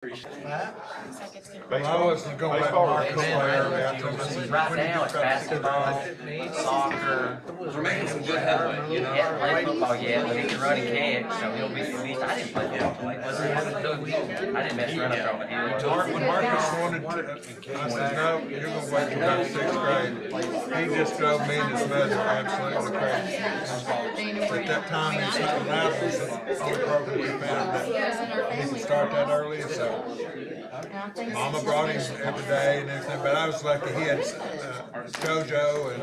Well, I wasn't going to Marcus early. I told him, Right now, it's basketball, soccer. We're making some good headway, you know. He hasn't played football yet, but he can run and catch, so he'll be at least. I didn't play football late. I didn't mess around up on the hill. when Marcus wanted to, I said, no, you're going to wait till about 6th grade. He just drove me and his mother absolutely crazy. At that time, he was something else, was on the program we found that he could start that early, so Mama brought him every day and everything, but I was lucky he had JoJo and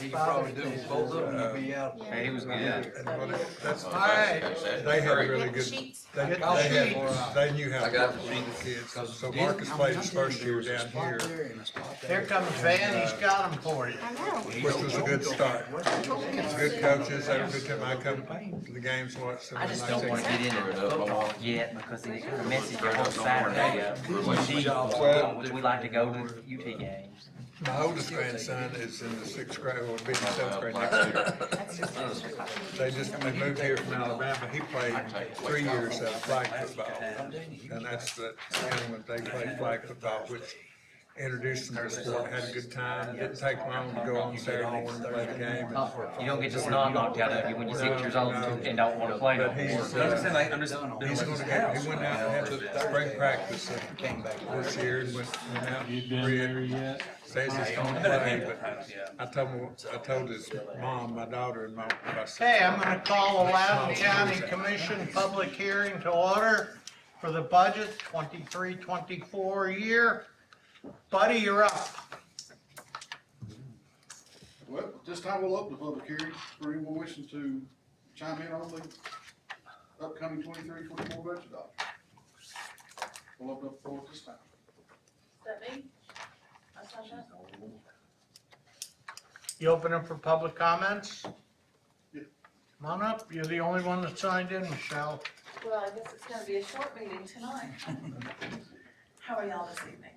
He could probably do both of them, he'd be out. He was good. and that's, Alright. they had really good, they knew how to work with the kids. So Marcus played his first year down here, Here comes Van, he's got them for you. which was a good start. Good coaches, they were good to I come to the games and watch them. I just don't want to get into football yet because it kind of messes your whole Saturday up. Which we like to go to UT games. My oldest grandson is in the 6th grade, will be in the 7th grade next year. They moved here from Alabama. He played 3 years of flag football. And that's the county when they played flag football, which introduced them to the sport, had a good time. Didn't take long to go on Saturday morning and play the game. You don't get the snot knocked out of you when you're 6 years old and don't want to play no But more. he's gonna get, he went out and had spring practice this year and went out and read. Says he's gonna play, but I told his mom, my daughter, and I said, Okay, I'm gonna call the Loudon County Commission public hearing to order for the budget 23-24 year. Buddy, you're up. Well, at this time we'll open the public hearing for anyone wishing to chime in on the upcoming 23-24 budget document. We'll open up the floor at this time. Is that me? I saw that. You open up for public comments? Yeah. Come on up, you're the only one that signed in, Michelle. Well, I guess it's gonna be a short meeting tonight. How are y'all this evening?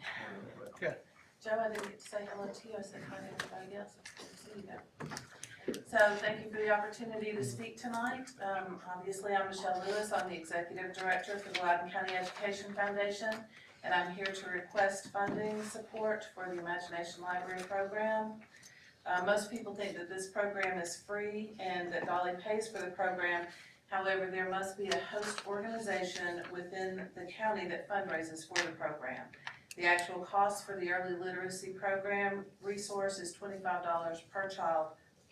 Good. Joe, I didn't get to say hello to you. I said hi to everybody else. It's good to see you though. So thank you for the opportunity to speak tonight. Obviously, I'm Michelle Lewis. I'm the Executive Director for the Loudon County Education Foundation, and I'm here to request funding support for the Imagination Library program. Most people think that this program is free and that Dolly pays for the program. However, there must be a host organization within the county that fundraises for the program. The actual cost for the early literacy program resource is $25 per child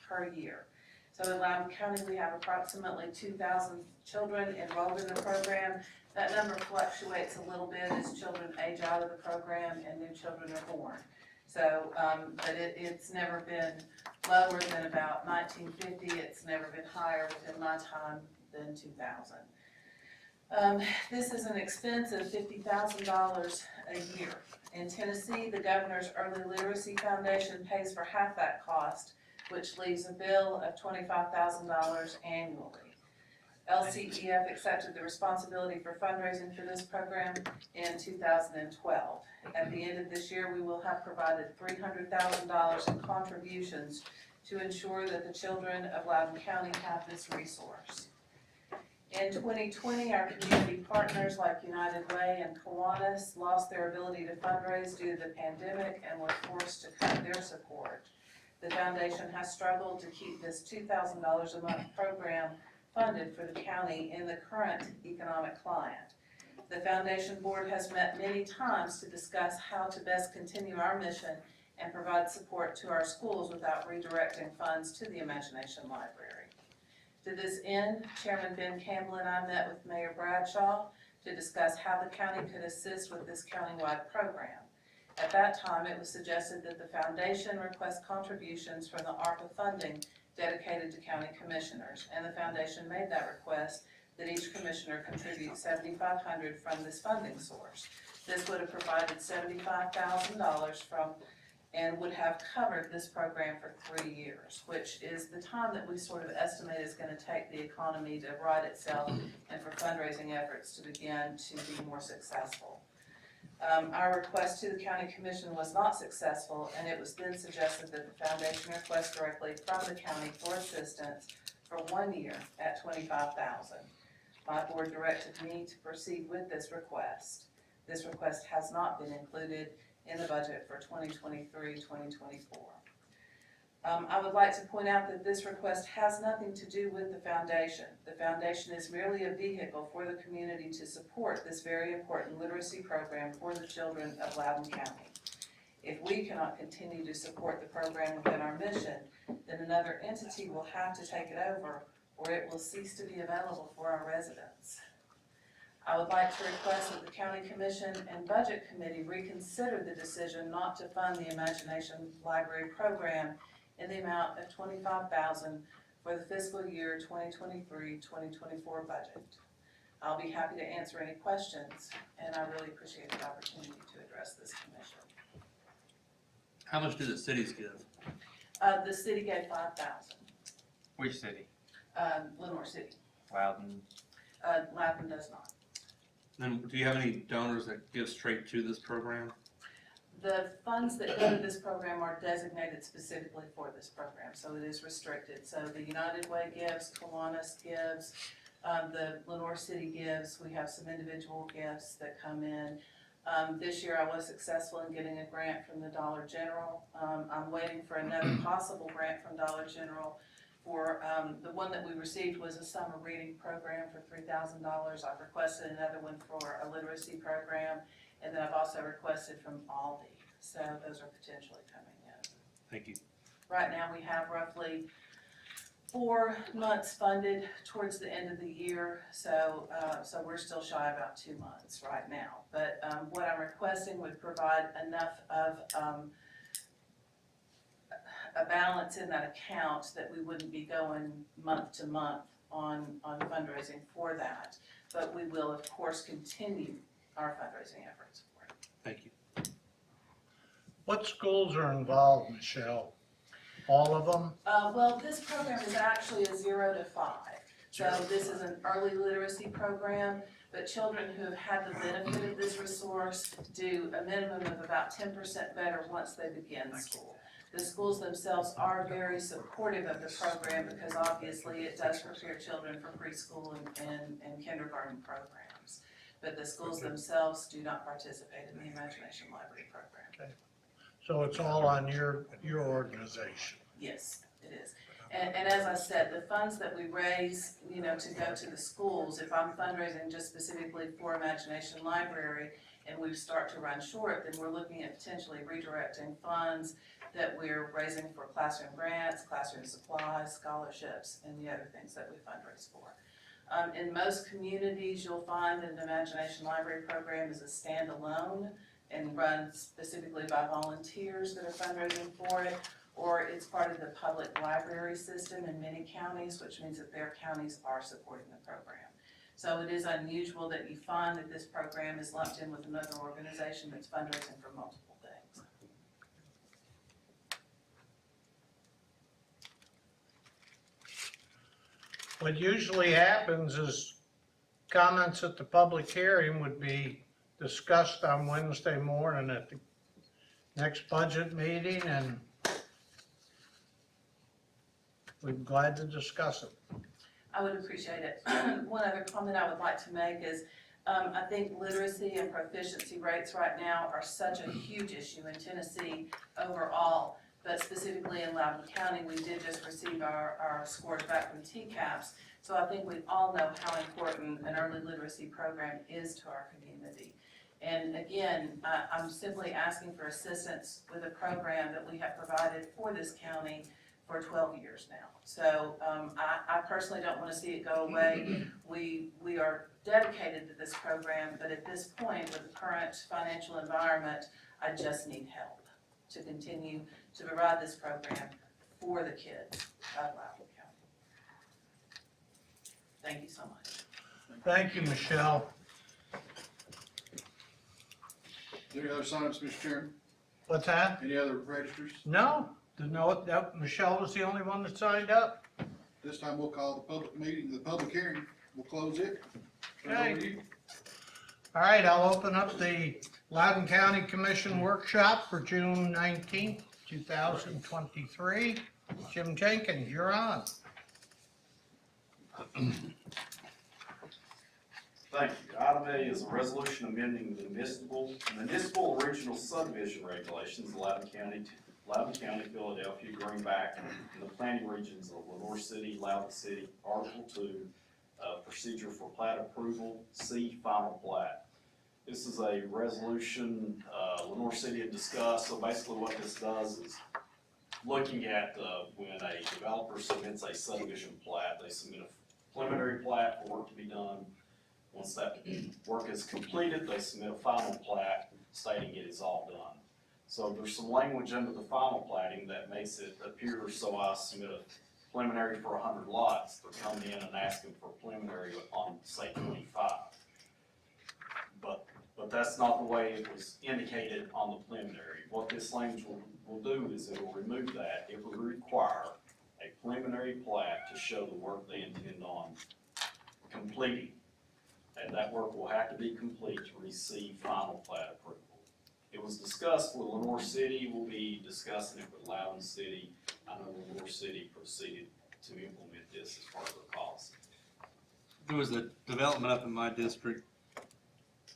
per year. So in Loudon County, we have approximately 2,000 children enrolled in the program. That number fluctuates a little bit as children age out of the program and new children are born. So, but it's never been lower than about 1950. It's never been higher within my time than 2000. This is an expense of $50,000 a year. In Tennessee, the Governor's Early Literacy Foundation pays for half that cost, which leaves a bill of $25,000 annually. LCEF accepted the responsibility for fundraising for this program in 2012. At the end of this year, we will have provided $300,000 in contributions to ensure that the children of Loudon County have this resource. In 2020, our community partners like United Way and Kiwanis lost their ability to fundraise due to the pandemic and were forced to cut their support. The foundation has struggled to keep this $2,000 a month program funded for the county in the current economic climate. The foundation board has met many times to discuss how to best continue our mission and provide support to our schools without redirecting funds to the Imagination Library. To this end, Chairman Ben Campbell and I met with Mayor Bradshaw to discuss how the county could assist with this countywide program. At that time, it was suggested that the foundation request contributions from the ARPA funding dedicated to county commissioners, and the foundation made that request that each commissioner contribute $7,500 from this funding source. This would have provided $75,000 from and would have covered this program for 3 years, which is the time that we sort of estimate is going to take the economy to right itself and for fundraising efforts to begin to be more successful. Our request to the county commission was not successful, and it was then suggested that the foundation request directly from the county for assistance for 1 year at $25,000. My board directed me to proceed with this request. This request has not been included in the budget for 2023-2024. I would like to point out that this request has nothing to do with the foundation. The foundation is merely a vehicle for the community to support this very important literacy program for the children of Loudon County. If we cannot continue to support the program within our mission, then another entity will have to take it over, or it will cease to be available for our residents. I would like to request that the County Commission and Budget Committee reconsider the decision not to fund the Imagination Library program in the amount of $25,000 for the fiscal year 2023-2024 budget. I'll be happy to answer any questions, and I really appreciate the opportunity to address this commission. How much do the cities give? The city gave $5,000. Which city? Lenore City. Loudon. Loudon does not. And do you have any donors that give straight to this program? The funds that go to this program are designated specifically for this program, so it is restricted. So the United Way gives, Kiwanis gives, the Lenore City gives. We have some individual gifts that come in. This year I was successful in getting a grant from the Dollar General. I'm waiting for another possible grant from Dollar General for, the one that we received was a summer reading program for $3,000. I've requested another one for a literacy program, and then I've also requested from Aldi. So those are potentially coming in. Thank you. Right now we have roughly 4 months funded towards the end of the year, so we're still shy about 2 months right now. But what I'm requesting would provide enough of a balance in that account that we wouldn't be going month to month on fundraising for that. But we will, of course, continue our fundraising efforts for it. Thank you. What schools are involved, Michelle? All of them? Well, this program is actually a 0 to 5. So this is an early literacy program, but children who have had the benefit of this resource do a minimum of about 10% better once they begin school. The schools themselves are very supportive of the program because obviously it does prepare children for preschool and kindergarten programs. But the schools themselves do not participate in the Imagination Library program. So it's all on your organization? Yes, it is. And as I said, the funds that we raise, to go to the schools, if I'm fundraising just specifically for Imagination Library and we start to run short, then we're looking at potentially redirecting funds that we're raising for classroom grants, classroom supplies, scholarships, and the other things that we fundraise for. In most communities, you'll find that an Imagination Library program is a standalone and run specifically by volunteers that are fundraising for it, or it's part of the public library system in many counties, which means that their counties are supporting the program. So it is unusual that you find that this program is lumped in with another organization that's fundraising for multiple things. What usually happens is comments at the public hearing would be discussed on Wednesday morning at the next budget meeting, and we're glad to discuss it. I would appreciate it. One other comment I would like to make is I think literacy and proficiency rates right now are such a huge issue in Tennessee overall, but specifically in Loudon County, we did just receive our scores back from TCAPS. So I think we all know how important an early literacy program is to our community. And again, I'm simply asking for assistance with a program that we have provided for this county for 12 years now. So I personally don't want to see it go away. We are dedicated to this program, but at this point, with the current financial environment, I just need help to continue to provide this program for the kids of Loudon County. Thank you so much. Thank you, Michelle. Any other signs, Mr. Chairman? What's that? Any other registers? No, Michelle was the only one that signed up. This time we'll call the public meeting, the public hearing. We'll close it. Turn it over to you. All right, I'll open up the Loudon County Commission workshop for June 19th, 2023. Jim Jenkins, you're on. Thank you. Item A is a resolution amending the municipal regional subdivision regulations of Loudon County, Philadelphia, Greenback, and the planning regions of Lenore City, Loudon City, Article 2, procedure for plat approval, C, final plat. This is a resolution, Lenore City had discussed, so basically what this does is looking at, when a developer submits a subdivision plat, they submit a preliminary plat for work to be done. Once that work is completed, they submit a final plat stating it is all done. So there's some language under the final platting that makes it appear, so I submit a preliminary for 100 lots. They're coming in and asking for a preliminary on, say, 25. But that's not the way it was indicated on the preliminary. What this language will do is it will remove that. It will require a preliminary plat to show the work they intend on completing. And that work will have to be complete to receive final plat approval. It was discussed with Lenore City. We'll be discussing it with Loudon City. I know Lenore City proceeded to implement this as part of their policy. There was a development up in my district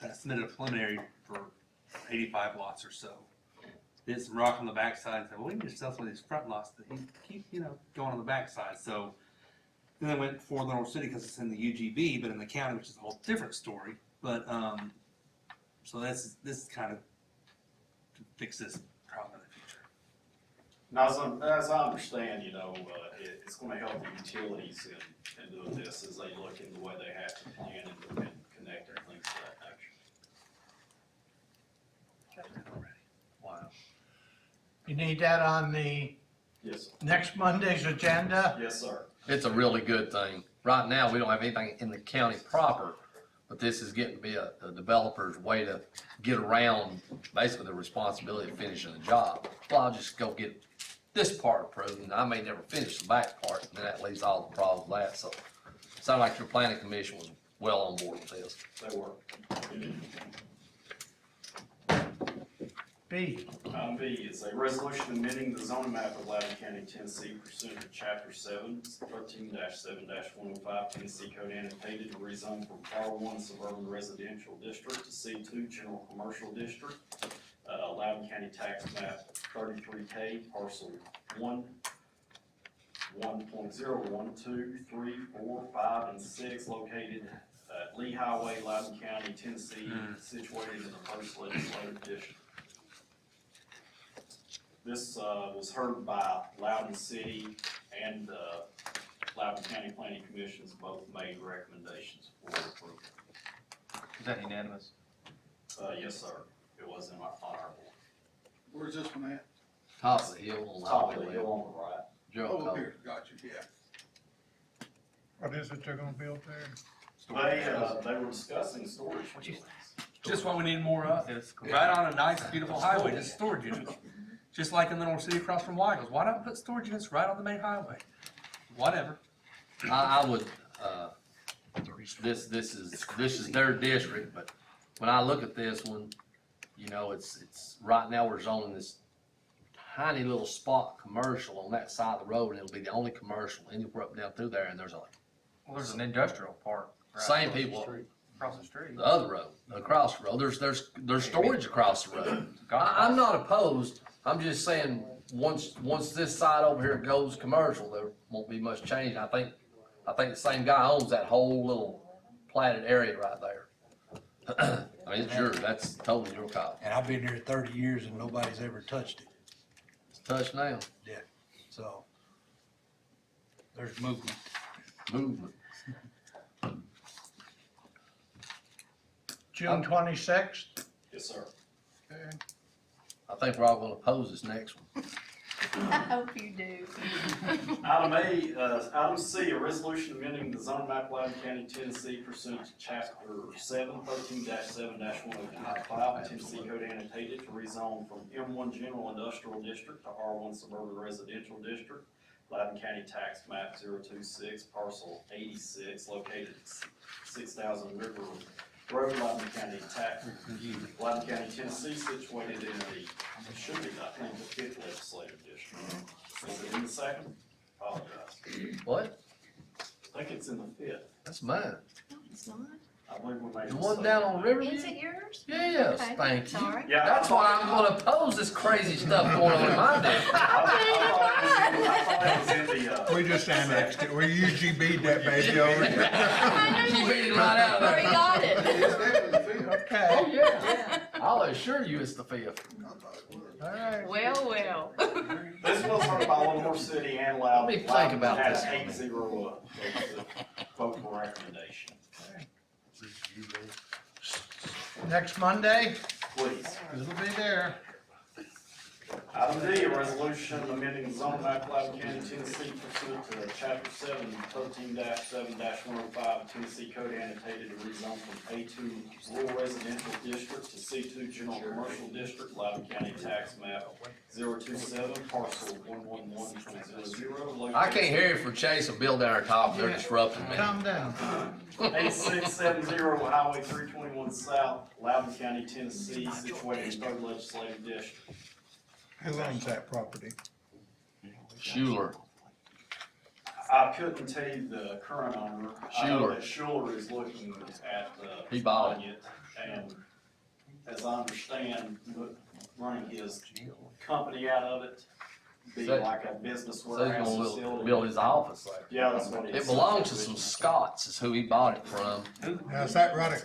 that submitted a preliminary for 85 lots or so. Did some rock on the backside and said, well, we can just sell some of these front lots that keep, going on the backside. So then they went for Lenore City because it's in the UGB, but in the county, which is a whole different story. But, so this is kind of to fix this problem in the future. Now, as I understand, it's gonna help the utilities in doing this as they look into the way they have to plan and connect and things of that nature. Wow. You need that on the Yes, sir. next Monday's agenda? Yes, sir. It's a really good thing. Right now, we don't have anything in the county proper, but this is getting to be a developer's way to get around basically the responsibility of finishing the job. Well, I'll just go get this part approved, and I may never finish the back part, and then that leaves all the problems with that. So it sounded like your planning commission was well on board with this. They were. B, Item B is a resolution amending the zoning map of Loudon County, Tennessee pursuant to Chapter 7, 13-7-105 Tennessee Code annotated to rezone from R1 Suburban Residential District to C2 General Commercial District. Loudon County Tax Map 33K, Parcel 1, 1.012, 3, 4, 5, and 6, located at Lee Highway, Loudon County, Tennessee, situated in the first legislative district. This was heard by Loudon City and Loudon County Planning Commissions, both made recommendations for approval. Is that unanimous? Yes, sir. It was on our board. Where's this one at? Top of the hill on Top of Highway the hill on the right. Gerald Oh, up Cole. here, got you, yeah. what is it they're gonna build there? They were discussing storage. facilities. Just what we need more of. It's cool. Right on a nice, beautiful highway, just storage units. Just like in Lenore City across from Weigels. Why not put storage units right on the main highway? Whatever. I would, this is their district, but when I look at this one, it's, right now we're zoning this tiny little spot commercial on that side of the road, and it'll be the only commercial anywhere up and down through there, and there's There's an industrial park. right same across the people, street. Across the street. the other road, across the road, there's storage across the road. I'm not opposed, I'm just saying, once this side over here goes commercial, there won't be much change. I think the same guy owns that whole little platted area right there. I mean, it's yours, that's totally your call. And I've been here 30 years and nobody's ever touched it, It's touched now, so there's movement. movement. June 26th? Yes, sir. I think we're all gonna oppose this next one. I hope you do. Item C, a resolution amending the zoning map of Loudon County, Tennessee pursuant to Chapter 7, 13-7-105 Tennessee Code annotated to rezone from M1 General Industrial District to R1 Suburban Residential District. Loudon County Tax Map 026, Parcel 86, located at 6,000 River Road, Loudon County, Tennessee, situated in the, should be, I think, the 5th legislative district. Is it in the 2nd? Apologize. What? I think it's in the 5th. That's mine. No, it's not. I believe we made. The a one down on second. Riverview? Is it yours? Yes, Okay, thank you. sorry. Yeah. That's why I'm gonna oppose this crazy stuff going on in my district. I thought it was in the, We just annexed it, we UGB'd that baby over here. I You know beat it right out of where he there. got It's it. definitely the field. Okay, Oh, yeah. I'll assure you it's the fifth. I thought it was. all right. Well. this was heard by Lenore City and Loudon. Let me think about Loudon this had one. 8-0 vote for recommendation. Next Monday, Please. it'll be there. Item D, a resolution amending the zone map, Loudon County, Tennessee pursuant to chapter 7, 13-7-105 Tennessee Code annotated to rezone from A2 rural residential district to C2 general commercial district, Loudon County tax map 027, parcel 111.00. I can't hear you from Chase or Bill down there talking, they're disrupting me. Calm down. 8670 Highway 321 South, Loudon County, Tennessee, situated in 3rd Legislative District. Who owns that property? Schuler. I couldn't tell you the current owner. I know Schuler. that Schuler is looking at He bought it. And as I understand, running his company out of it, be So- like a business So he's warehouse gonna facility. build his office there. Yeah, that's what It belongs to some Scots is who he bought it from. Now, is that right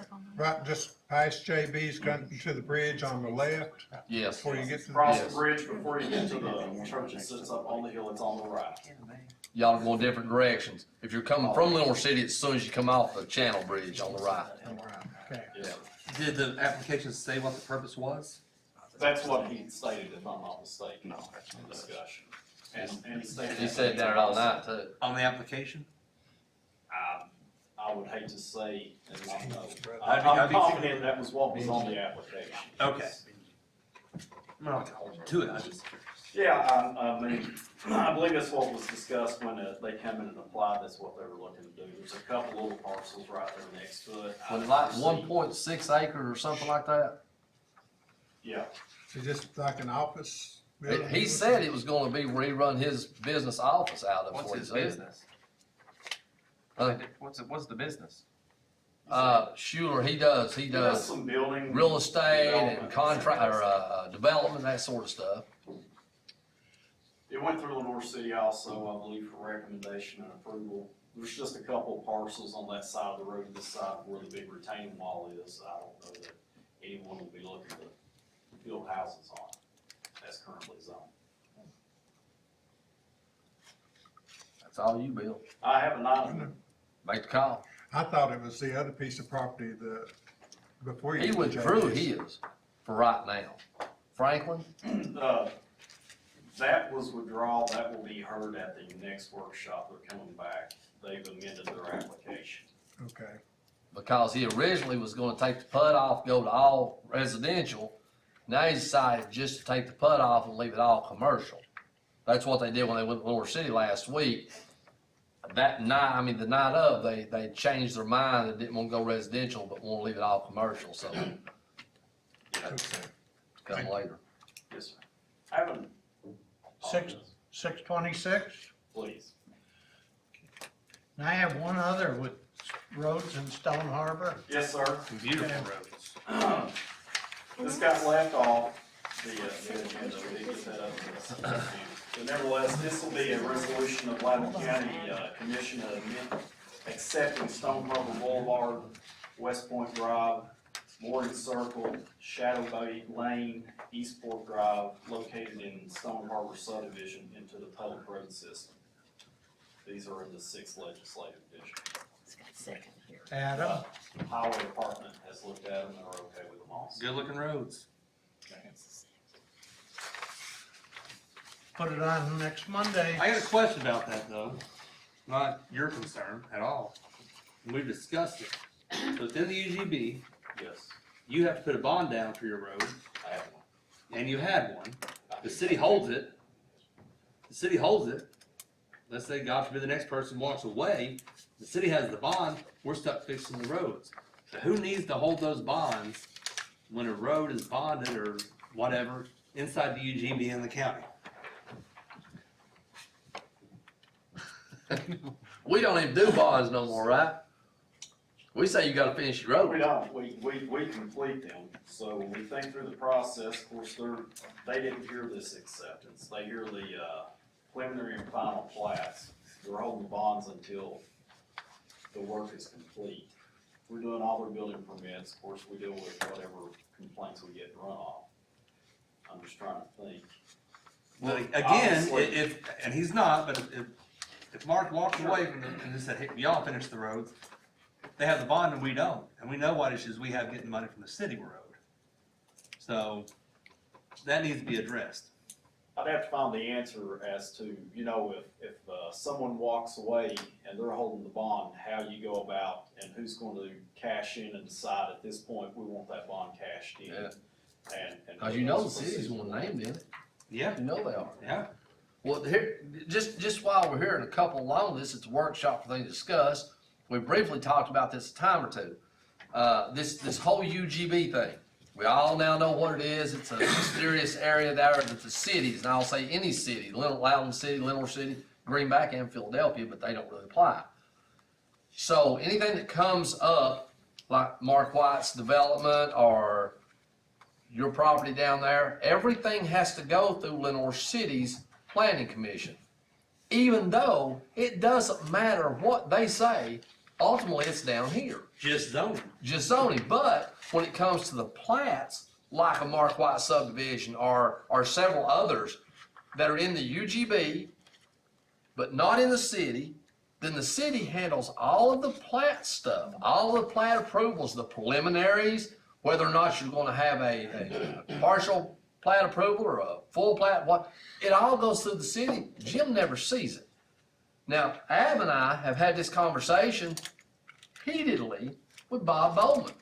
just past JB's, coming to the bridge on the left, Yes. before you get to the? Across Yes. the bridge before you get to the church that sits up on the hill, it's on the right. Y'all are going different directions. If you're coming from Lenore City, as soon as you come off the Channel Bridge on the right. Okay. Yeah. Did the application say what the purpose was? That's what he stated, if I'm not mistaken, in discussion. And he stated. He said that all night too. On the application? I would hate to say and not know. I'd I'm be- confident that was what was on the application. Okay. I'm not gonna hold you to it, I just. Yeah, I mean, I believe that's what was discussed when they come in and applied, that's what they were looking to do. There's a couple little parcels right there next to it. Was it like 1.6 acres or something like that? Yeah, Is this like an office? building? He said it was gonna be where he run his business office out of. What's what he his said. business? Huh? What's the business? Schuler, he does he does real some building. estate and development. contract, or, development, that sort of stuff. It went through Lenore City also, I believe, for recommendation and approval. There's just a couple of parcels on that side of the road, this side where the big retaining wall is. I don't know that anyone will be looking to build houses on it. That's currently zoned. That's all you, Bill. I have an item. Make the call. I thought it was the other piece of property before you. He get to withdrew JB's. his for right now. Franklin? That was withdrawal, that will be heard at the next workshop, they're coming back, they've amended their application. Okay. Because he originally was gonna take the PUD off, go to all residential. Now he decided just to take the PUD off and leave it all commercial. That's what they did when they went to Lenore City last week. That night, the night of, they changed their mind and didn't wanna go residential, but wanna leave it all commercial, so Okay. come later. Yes, sir. I haven't. 626. Please. And I have one other with roads in Stone Harbor. Yes, sir. Beautiful roads. This got left off the agenda, we did get that up. But nevertheless, this will be a resolution of Loudon County Commission accepting Stone Harbor Boulevard, West Point Drive, Morgan Circle, Shadow Bay Lane, Eastport Drive, located in Stone Harbor subdivision into the public road system. These are in the 6th legislative district. Second here. Adam, Highway Department has looked at them and are okay with them all. Good looking roads. put it on next Monday. I got a question about that though, not your concern at all. We've discussed it. So within the UGB, Yes, you have to put a bond down for your road, I have one. and you had one. The city holds it. The city holds it. Let's say, God forbid, the next person walks away. The city has the bond. We're stuck fixing the roads. So who needs to hold those bonds when a road is bonded or whatever inside the UGB in the county? We don't even do bonds no more, right? We say you gotta finish your We road. don't, we complete them, so when we think through the process, of course, they didn't hear this acceptance, they hear the, preliminary and final plats. We're holding bonds until the work is complete. We're doing all their building permits, of course, we deal with whatever complaints we get in runoff. I'm just trying to think. But again, Obviously- and he's not, but if Mark walks away from them and just said, hey, y'all finish the roads, they have the bond and we don't, and we know what issues we have getting money from the city road. So, that needs to be addressed. I'd have to find the answer as to, you know, if someone walks away and they're holding the bond, how you go about and who's going to cash in and decide at this point, we want that bond cashed in. Yeah. And. Cause you know the city's gonna name it, Yeah, you know they are. yeah. Well, here, just while we're here, and a couple along this, it's a workshop for things to discuss. We briefly talked about this a time or two. This whole UGB thing. We all now know what it is. It's a mysterious area there that the cities, and I'll say any city, Loudon City, Lenore City, Greenback, and Philadelphia, but they don't really apply. So anything that comes up, like Mark White's development or your property down there, everything has to go through Lenore City's planning commission. Even though it doesn't matter what they say, ultimately it's down here. Just zoning. Just zoning, but when it comes to the plats, like a Mark White subdivision or several others that are in the UGB, but not in the city, then the city handles all of the plat stuff, all of the plat approvals, the preliminaries, whether or not you're gonna have a partial plat approval or a full plat, what, it all goes through the city. Jim never sees it. Now, Ab and I have had this conversation repeatedly with Bob Bowman.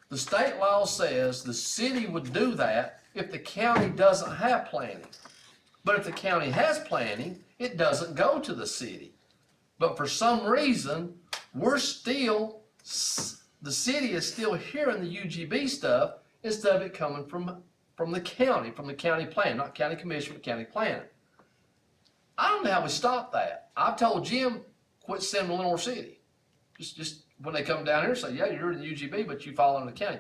The state law says the city would do that if the county doesn't have planning. But if the county has planning, it doesn't go to the city. But for some reason, the city is still hearing the UGB stuff instead of it coming from the county plan, not county commission, but county planning. I don't know how we stop that. I've told Jim, quit sending to Lenore City. Just when they come down here, say, yeah, you're in the UGB, but you fall under the county.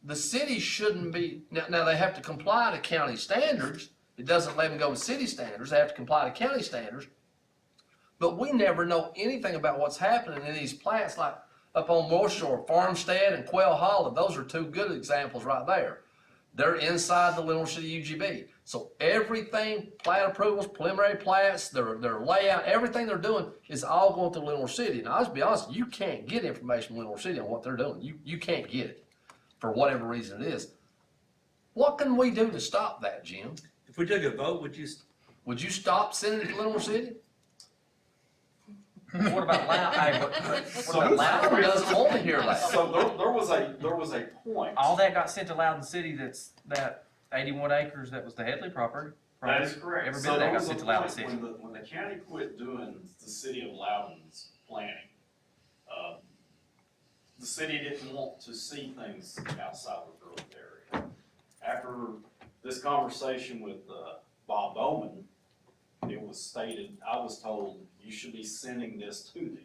The city shouldn't be, now they have to comply to county standards. It doesn't let them go to city standards. They have to comply to county standards. But we never know anything about what's happening in these plants, like up on North Shore, Farmstead and Quail Hollow. Those are two good examples right there. They're inside the Lenore City UGB. So everything, plat approvals, preliminary plats, their layout, everything they're doing is all going through Lenore City. Now, I'll just be honest, you can't get information from Lenore City on what they're doing. You can't get it for whatever reason it is. What can we do to stop that, Jim? If we took a vote, Would you stop sending it to Lenore City? What about Loudon? Hey, what about Loudon Loudon? doesn't want to hear that. So there was a point. All that got sent to Loudon City, that 81 acres that was the Headley property. That is correct. Every bit So of that there got was a sent to Loudon point City. when the county quit doing the city of Loudon's planning, the city didn't want to see things outside the growth area. After this conversation with Bob Bowman, it was stated, I was told, you should be sending this to them.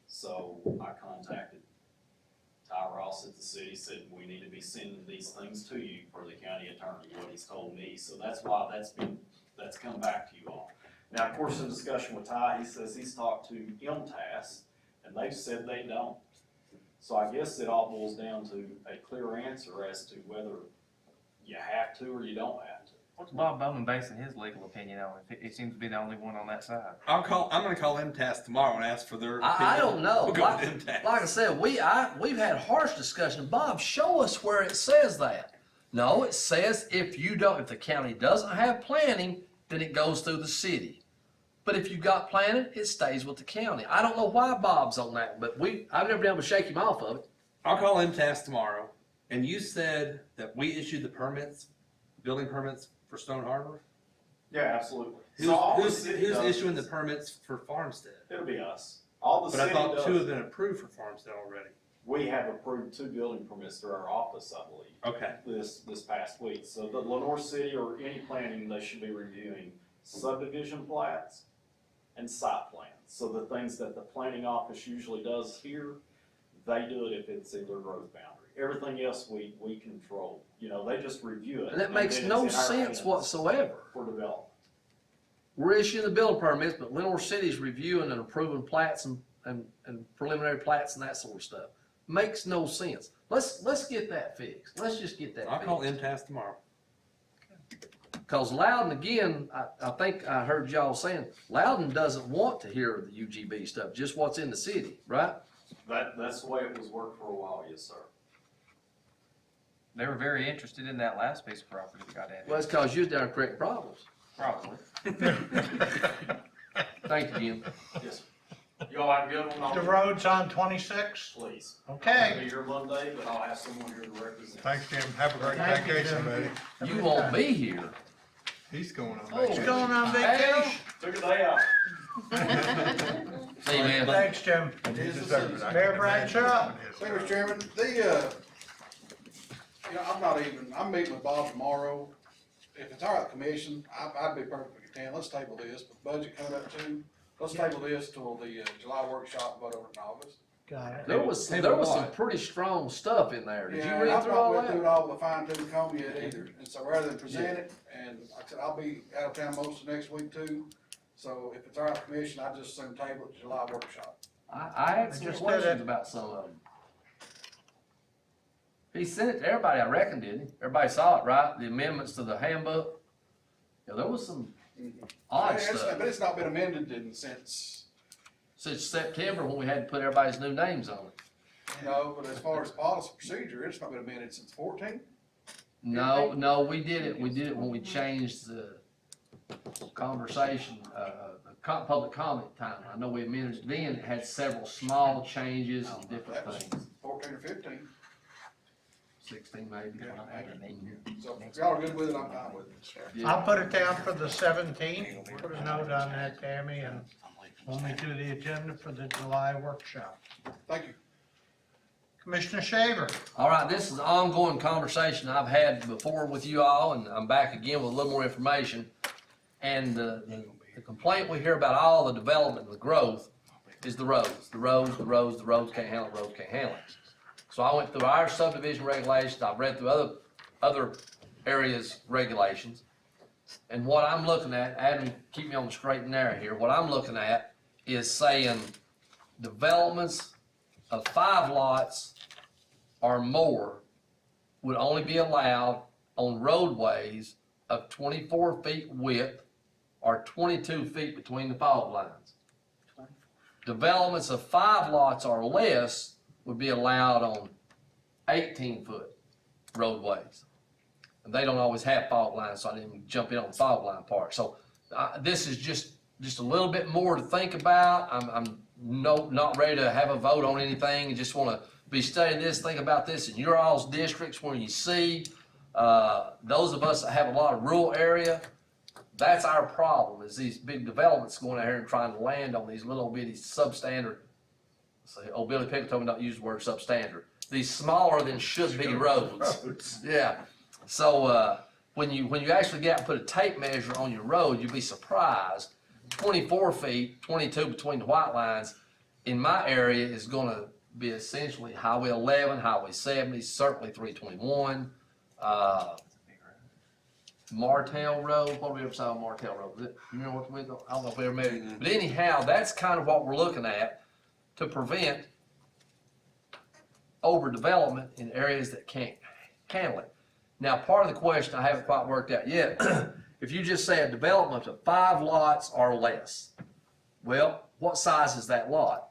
So I contacted Ty Ross at the city, said, we need to be sending these things to you for the county attorney, what he's told me. So that's why that's come back to you all. Now, of course, in discussion with Ty, he says he's talked to MTAS, and they've said they don't. So I guess it all boils down to a clear answer as to whether you have to or you don't have to. What's Bob Bowman basing his legal opinion on? He seems to be the only one on that side. I'm gonna call MTS tomorrow and ask for their opinion. I don't know. We'll go with MTS. Like I said, we've had harsh discussion. Bob, show us where it says that. No, it says if the county doesn't have planning, then it goes through the city. But if you got planning, it stays with the county. I don't know why Bob's on that, but I've never been able to shake him off of it. I'll call MTS tomorrow. And you said that we issued the permits, building permits for Stone Harbor? Yeah, absolutely. Who's, So all the who's, city who's does issuing the is- permits for Farmstead? It'll be us. All the But I city thought two have does, been approved for Farmstead already. we have approved 2 building permits through our office, I believe. Okay. This past week. So the Lenore City or any planning, they should be reviewing subdivision plats and site plans. So the things that the planning office usually does here, they do it if it's in their growth boundary. Everything else we control, you know, they just review it. And that makes then no it's in our sense hands whatsoever. For development. We're issuing the building permits, but Lenore City's reviewing and approving plats and preliminary plats and that sort of stuff. Makes no sense. Let's get that fixed. Let's just get that I'll fixed. call MTS tomorrow. Cause Loudon, again, I think I heard y'all saying, Loudon doesn't want to hear the UGB stuff, just what's in the city, right? That's the way it was worked for a while, yes, sir. They were very interested in that last piece of property that got added. Well, it's cause you're down creating problems. Probably. Thank you, Jim. Yes, sir. Y'all have a good one. The road's on 26? Please. Okay. I'll be here Monday, but I'll have someone here to represent. Thanks, Jim. Have a great Thank you, vacation, Jim. buddy. You won't be here. He's going on Oh, He's vacation. going on vacation? Took a day out. See you, man. Thanks, Jim. He deserves it. Mayor Bradshaw. Thank you, Mr. Chairman. I'm meeting with Bob tomorrow. If it's all right, commission, I'd be perfectly content. Let's table this, with budget coming up too. Let's table this till the July workshop, but over in August. Got it. There was some pretty strong stuff in there. Did you read I've through not all went through that? it all with a fine tooth comb yet either. And so rather than present it, and like I said, I'll be out of town most of next week too. So if it's all right, commission, I just assume table it to July workshop. I had some Just did questions it. about some of them. He sent it to everybody, I reckon, didn't he? Everybody saw it, right? The amendments to the handbook. Yeah, there was some odd stuff. But it's not been amended since, September when we had to put everybody's new names on it. but as far as policy procedure, it's not been amended since 14. No, we did it when we changed the conversation, public comment time. I know we amended it then, it had several small changes and different That was things. 14 or 15. 16 maybe. So if y'all are good with it, I'm fine with it. Yeah. I'll put it down for the 17th. Put a note on that, Tammy, and when we do the agenda for the July workshop. Thank you. Commissioner Shaver. All right, this is an ongoing conversation I've had before with you all, and I'm back again with a little more information. And the complaint we hear about all the development and the growth is the roads. The roads can't handle it, roads can't handle it. So I went through our subdivision regulations, I've read through other areas' regulations. And what I'm looking at, Adam, keep me on the straight and narrow here, what I'm looking at is saying developments of 5 lots or more would only be allowed on roadways of 24 feet width or 22 feet between the fog lines. Developments of 5 lots or less would be allowed on 18-foot roadways. And they don't always have fog lines, so I didn't jump in on the fog line part. So this is just a little bit more to think about. I'm not ready to have a vote on anything. I just want to be studying this, think about this in your all's districts where you see those of us that have a lot of rural area. That's our problem, is these big developments going out here and trying to land on these little bitty substandard. Old Billy Pickett told me not to use the word substandard. These smaller than should be roads. Yeah. So when you actually get out and put a tape measure on your road, you'd be surprised. 24 feet, 22 between the white lines in my area is going to be essentially Highway 11, Highway 70, certainly 321. Martell Road, what do we ever say on Martell Road? You remember what we, I don't know if we ever made it. But anyhow, that's kind of what we're looking at to prevent overdevelopment in areas that can't handle it. Now, part of the question I haven't quite worked out yet, if you just say a development of 5 lots or less, well, what size is that lot?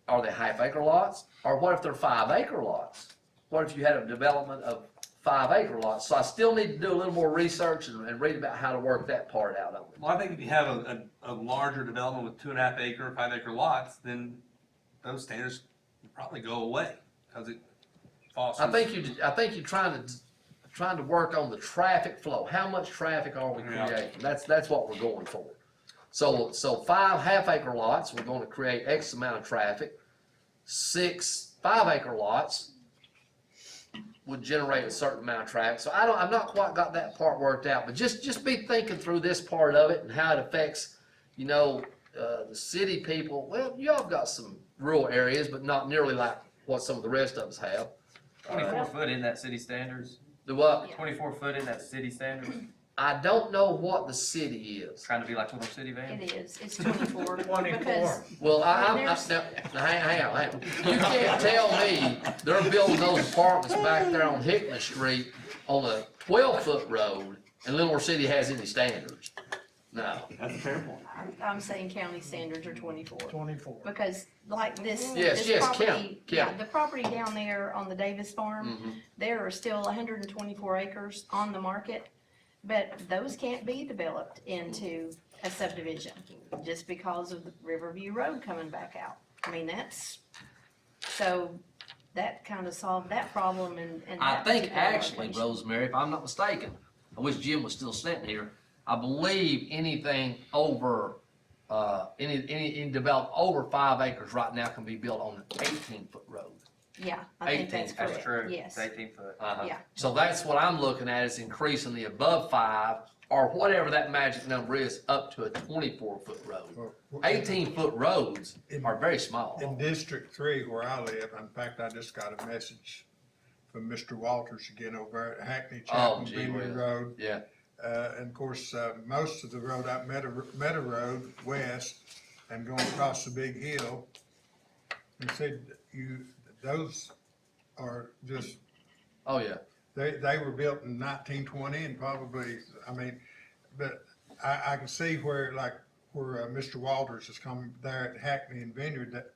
Are they half-acre lots? Or what if they're 5-acre lots? What if you had a development of 5-acre lots? So I still need to do a little more research and read about how to work that part out of it. Well, I think if you have a larger development with 2.5 acre, 5 acre lots, then those standards would probably go away because it fosters. I think you're trying to work on the traffic flow. How much traffic are we creating? That's what we're going for. So 5 half-acre lots, we're going to create X amount of traffic. 6 5-acre lots would generate a certain amount of traffic. So I've not quite got that part worked out, but just be thinking through this part of it and how it affects, the city people. Well, y'all have got some rural areas, but not nearly like what some of the rest of us have. 24 foot in that city standards? The what? 24 foot in that city standards? I don't know what the city is. Trying to be like little city van? It is, it's 24. 24. Because Well, now, There's- hang on. You can't tell me they're building those apartments back there on Hickman Street on a 12-foot road and Livermore City has any standards. No. That's a fair point. I'm saying county standards are 24. 24. Because like this, Yes, this yes, property, county. yeah, the property down there on the Davis farm, Mhm. there are still 124 acres on the market, but those can't be developed into a subdivision just because of the Riverview Road coming back out. I mean, so that kind of solved that problem and. I that think particular actually, location. Rosemary, if I'm not mistaken, I wish Jim was still sitting here. I believe anything over, any developed over 5 acres right now can be built on an 18-foot road. Yeah, I think that's 18, correct. That's true. Yes. It's 18 foot. Yeah. So that's what I'm looking at, is increasing the above 5, or whatever that magic number is, up to a 24-foot road. 18-foot roads are very small. In District 3 where I live, in fact, I just got a message from Mr. Walters again over at Hackney Oh, Chapel gee Vineyard whiz. Road. Yeah, And of course, most of the road out Meadow Road west and going across the big hill. And said those are just, oh, yeah. they were built in 1920 and probably, I mean, but I can see where Mr. Walters is coming there at Hackney and Vineyard, that,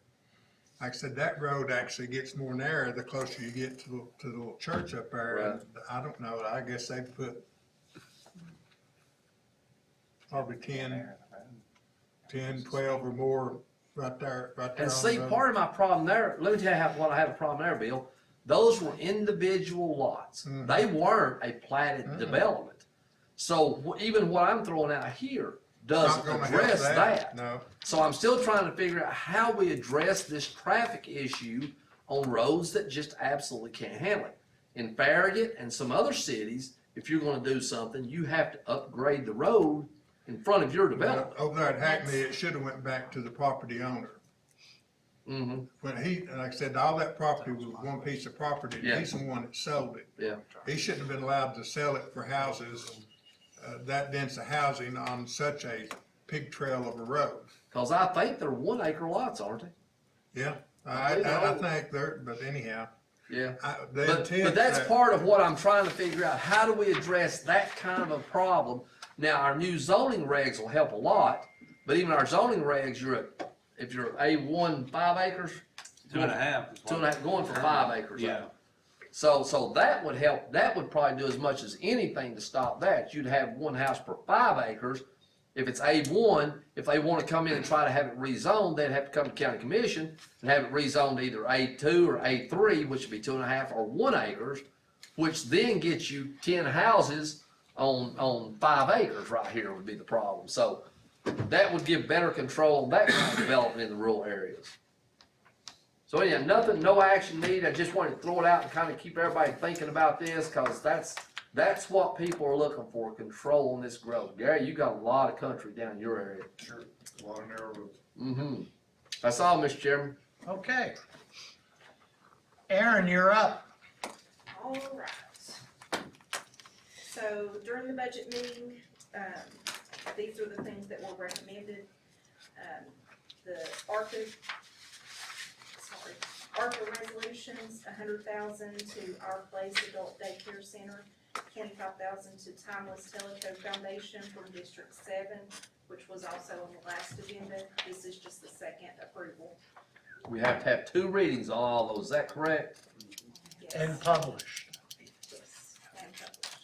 like I said, that road actually gets more narrow the closer you get to the little church up there. Right. And I don't know, I guess they put probably 10, 12 or more right there on And the see, road. part of my problem there, let me tell you what I have a problem there, Bill. Those were individual lots. Mhm. They weren't a platted development. So even what I'm throwing out here It's doesn't not gonna help address that. No. So I'm still trying to figure out how we address this traffic issue on roads that just absolutely can't handle it. In Farragut and some other cities, if you're gonna do something, you have to upgrade the road in front of your development. Over there at Hackney, it should have went back to the property owner. Mm-hmm, When like I said, all that property was one piece of property, and Yeah. he's the one that sold it. yeah. He shouldn't have been allowed to sell it for houses, that dense of housing on such a pig trail of a road. Cause I think they're 1 acre lots, aren't they? Yeah, I think they're, but anyhow, Yeah. the But intent. that's that- part of what I'm trying to figure out. How do we address that kind of a problem? Now, our new zoning regs will help a lot, but even our zoning regs, if you're A1 5 acres, 2.5. is what- 2.5, going for 5 acres. Yeah. So that would help, that would probably do as much as anything to stop that. You'd have one house per 5 acres. If it's A1, if they wanna come in and try to have it rezoned, they'd have to come to county commission and have it rezoned to either A2 or A3, which would be 2.5 or 1 acres, which then gets you 10 houses on 5 acres right here would be the problem. So that would give better control on that kind of development in the rural areas. So anyhow, no action needed. I just wanted to throw it out and kind of keep everybody thinking about this, cause that's what people are looking for, control on this growth. Gary, you got a lot of country down in your area. Sure. A lot of narrow roads. Mm-hmm. That's all, Mr. Chairman. Okay. Aaron, you're up. All right. So during the budget meeting, these are the things that were recommended. The ARPA resolutions, 100,000 to Our Place Adult Daycare Center, 25,000 to Timeless Teleco Foundation from District 7, which was also on the last agenda. This is just the second approval. We have to have 2 readings on all those, is that correct? Yes. And published. Yes, and published.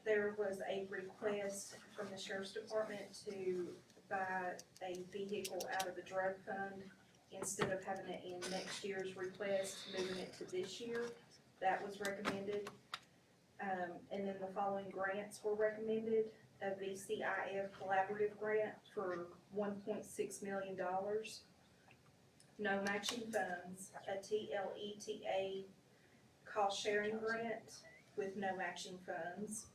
There was a request from the sheriff's department to buy a vehicle out of the drug fund instead of having it in next year's request, moving it to this year. That was recommended. And then the following grants were recommended: a VCIF collaborative grant for $1.6 million, no matching funds, a TLETA cost sharing grant with no matching funds,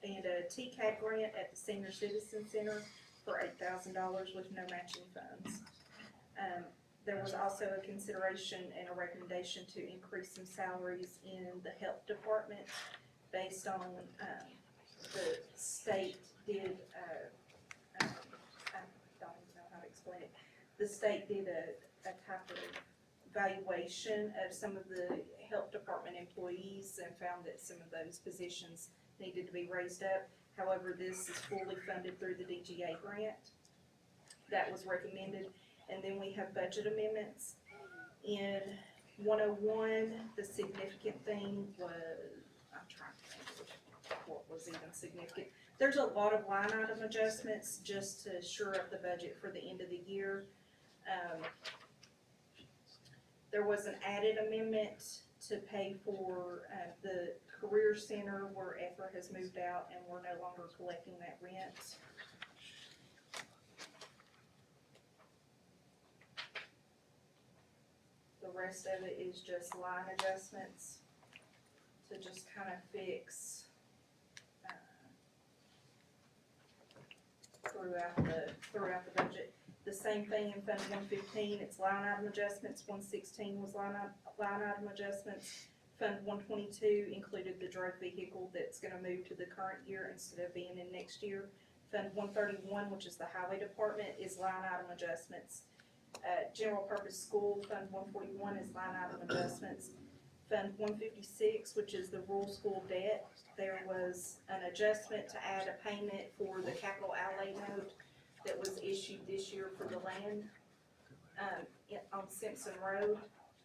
and a TCAT grant at the Senior Citizen Center for $8,000 with no matching funds. There was also a consideration and a recommendation to increase some salaries in the health department based on, the state did, I don't even know how to explain it. The state did a type of evaluation of some of the health department employees and found that some of those positions needed to be raised up. However, this is fully funded through the DGA grant that was recommended. And then we have budget amendments. In 101, the significant thing was, I'm trying to think of what was even significant. There's a lot of line item adjustments just to shore up the budget for the end of the year. There was an added amendment to pay for the career center where Efra has moved out and we're no longer collecting that rent. The rest of it is just line adjustments to just kind of fix throughout the budget. The same thing in Fund 115, it's line item adjustments. 116 was line item adjustments. Fund 122 included the drug vehicle that's gonna move to the current year instead of being in next year. Fund 131, which is the highway department, is line item adjustments. General purpose school, Fund 141 is line item adjustments. Fund 156, which is the rural school debt, there was an adjustment to add a payment for the capital outlay note that was issued this year for the land on Simpson Road.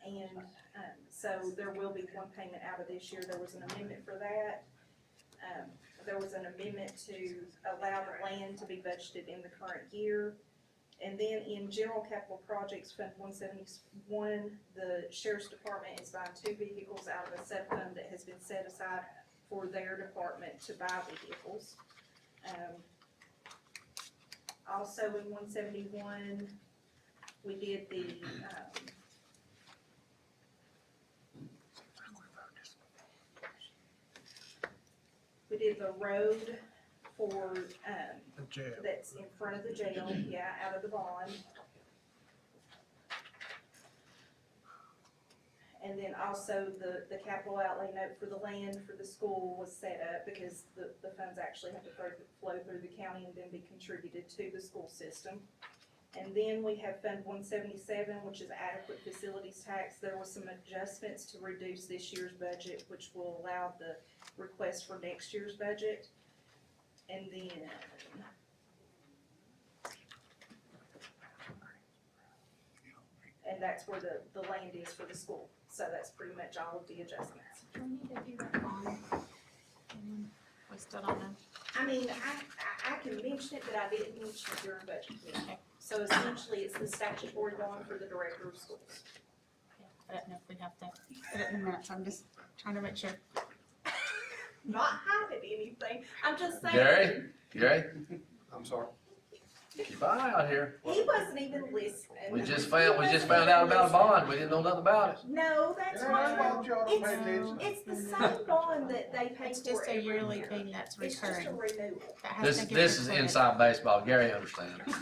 And so there will be one payment out of this year. There was an amendment for that. There was an amendment to allow the land to be budgeted in the current year. And then in general capital projects, Fund 171, the sheriff's department is buying 2 vehicles out of a sub-fund that has been set aside for their department to buy vehicles. Also in 171, we did the, road for, The jail. that's in front of the jail, yeah, out of the bond. And then also the capital outlay note for the land for the school was set up because the funds actually have to flow through the county and then be contributed to the school system. And then we have Fund 177, which is adequate facilities tax. There was some adjustments to reduce this year's budget, which will allow the request for next year's budget. And then and that's where the land is for the school. So that's pretty much all of the adjustments. Do we need to do that bond? We still don't know. I mean, I can mention it, but I didn't mention it during budget meeting. So essentially, it's the statutory bond for the director of schools. I don't know if we have to put it in minutes. I'm just trying to make sure. Not hiding anything, I'm just saying. Gary, I'm sorry. keep an eye out here. He wasn't even listening. We just found out about a bond, we didn't know nothing about it. No, that's Everybody's right. fault, y'all don't pay attention. It's the same bond that they pay It's for just a every yearly year. thing that's It's just a recurring. renewal. That has to get This is recorded. inside baseball, Gary understands.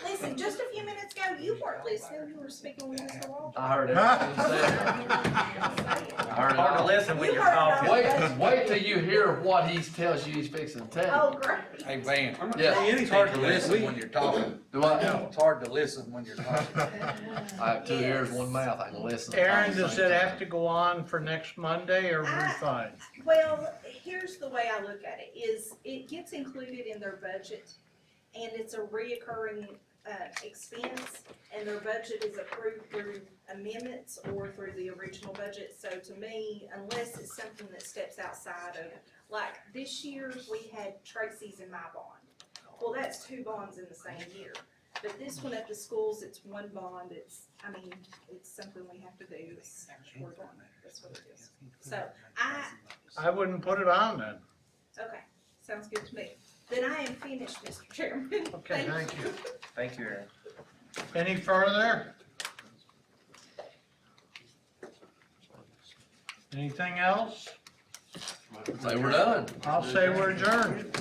Listen, just a few minutes ago, you weren't listening, you were speaking with Mr. Walsh. I heard everything you said. I heard it Hard to all. listen when You you're heard talking. Wait till you hear what he tells you he's fixing to tell Oh, great. Hey, Van, Yeah. it's hard to listen when you're talking. you. Do I? It's hard to listen when you're talking. I have 2 ears, 1 mouth, I can listen. Aaron, does it have to go on for next Monday or we're fine? Well, here's the way I look at it, is it gets included in their budget, and it's a reoccurring expense, and their budget is approved through amendments or through the original budget. So to me, unless it's something that steps outside of, like this year, we had Tracy's and my bond. Well, that's 2 bonds in the same year. But this one at the schools, it's 1 bond, it's something we have to do, it's, we're doing it, that's what it is. So, I wouldn't put it on then. okay, sounds good to me. Then I am finished, Mr. Chairman. Okay, thank you. Thank you, Aaron. Any further? Anything else? Say we're done. I'll say we're adjourned.